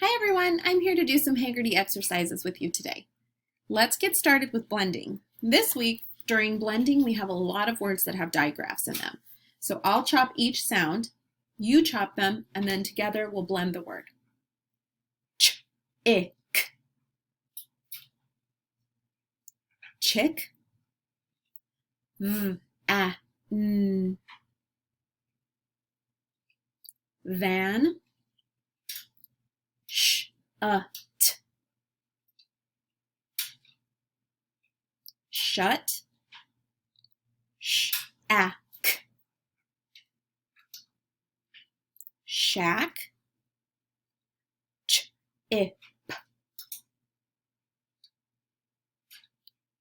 Hi everyone, I'm here to do some Heggerty exercises with you today. Let's get started with blending. This week, during blending, we have a lot of words that have digraphs in them. So I'll chop each sound, you chop them, and then together we'll blend the word. Ch, ick, chick, v, a, n, van, sh, t, shut, sh, ack, shack, ch, ip,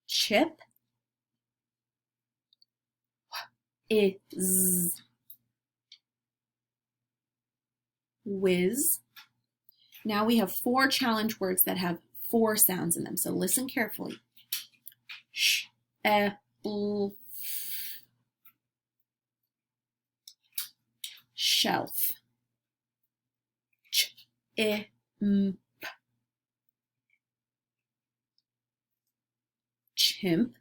chip, is, whiz. Now we have 4 challenge words that have 4 sounds in them, so listen carefully. Sh, l, shelf, ch, m, chimp,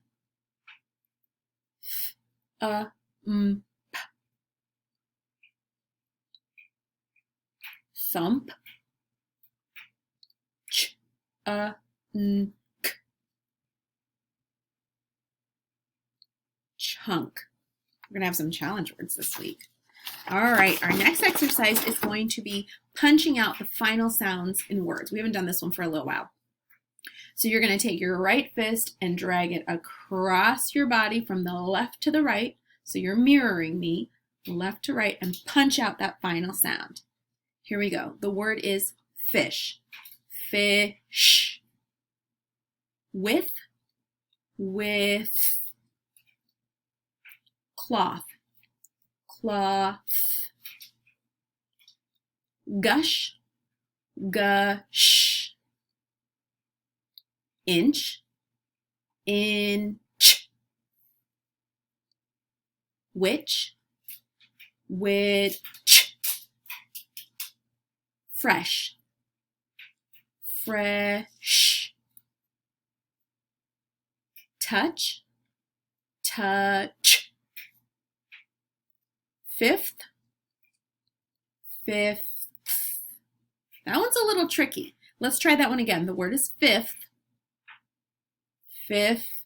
f, m, thump, ch, n, k, chunk. We're going to have some challenge words this week. All right, our next exercise is going to be punching out the final sounds in words. We haven't done this one for a little while. So you're going to take your right fist and drag it across your body from the left to the right. So you're mirroring me, left to right, and punch out that final sound. Here we go. The word is fish. Fish. With. Cloth. Cloth. Gush. Gush. Inch. Inch. Which. Which. Fresh. Fresh. Touch. Touch. Fifth. Fifth. That one's a little tricky. Let's try that one again. The word is fifth. Fifth.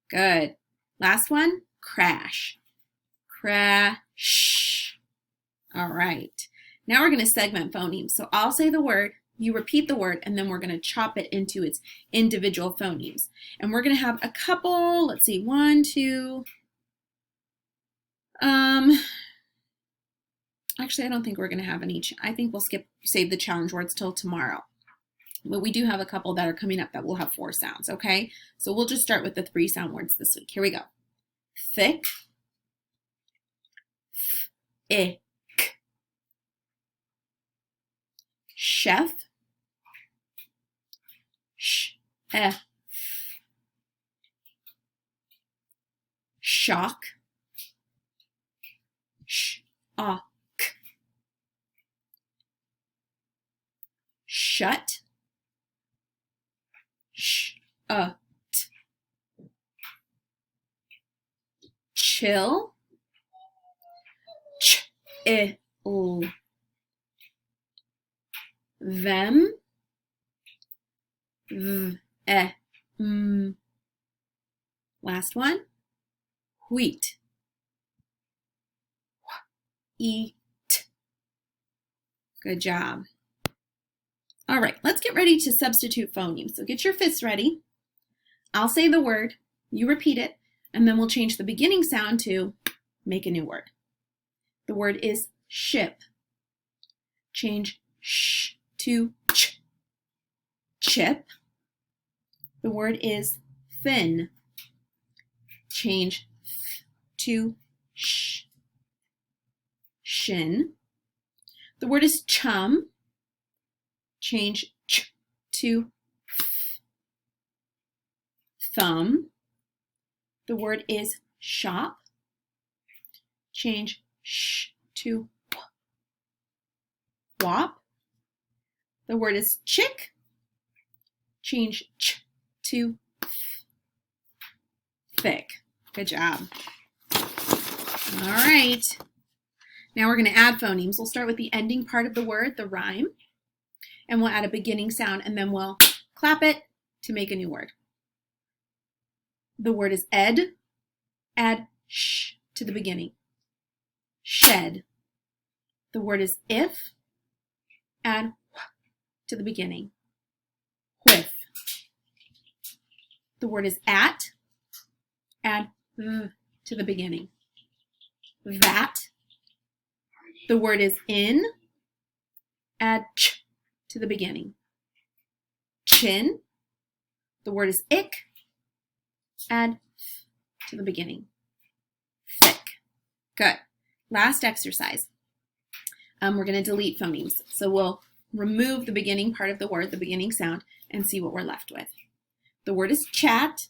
Good. Last one, crash. Crash. All right. Now we're going to segment phonemes. So I'll say the word, you repeat the word, and then we're going to chop it into its individual phonemes. And we're going to have a couple, let's see, 1, 2. Actually, I don't think we're going to have any. I think we'll save the challenge words till tomorrow. But we do have a couple that are coming up that will have 4 sounds, okay? So we'll just start with the 3 sound words this week. Here we go. Thick. Ick. Chef. Chef. Shock. Shock. Shut. Shut. Chill. Chill. Them. Last one. Wheat. Eat. Good job. All right, let's get ready to substitute phonemes. So get your fists ready. I'll say the word, you repeat it, and then we'll change the beginning sound to make a new word. The word is ship. Change sh to ch. Chip. The word is thin. Change th to sh. Shin. The word is chum. Change ch to th. Thumb. The word is shop. Change sh to wop. The word is chick. Change ch to thick. Good job. All right. Now we're going to add phonemes. We'll start with the ending part of the word, the rhyme, and we'll add a beginning sound, and then we'll clap it to make a new word. The word is ed. Add sh to the beginning. Shed. The word is if. Add wh to the beginning. Whiff. The word is at. Add th to the beginning. That. The word is in. Add ch to the beginning. Chin. The word is ick. Add th to the beginning. Thick. Good. Last exercise. We're going to delete phonemes. So we'll remove the beginning part of the word, the beginning sound, and see what we're left with. The word is chat.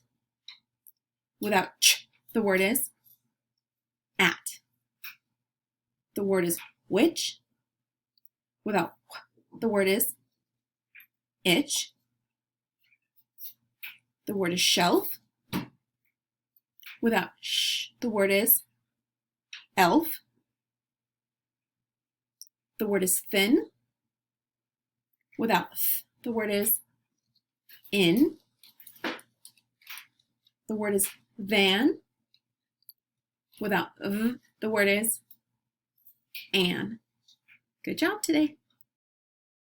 Without ch, the word is at. The word is which. Without wh, the word is itch. The word is shelf. Without sh, the word is elf. The word is thin. Without th, the word is in. The word is van. Without the word is an. Good job today.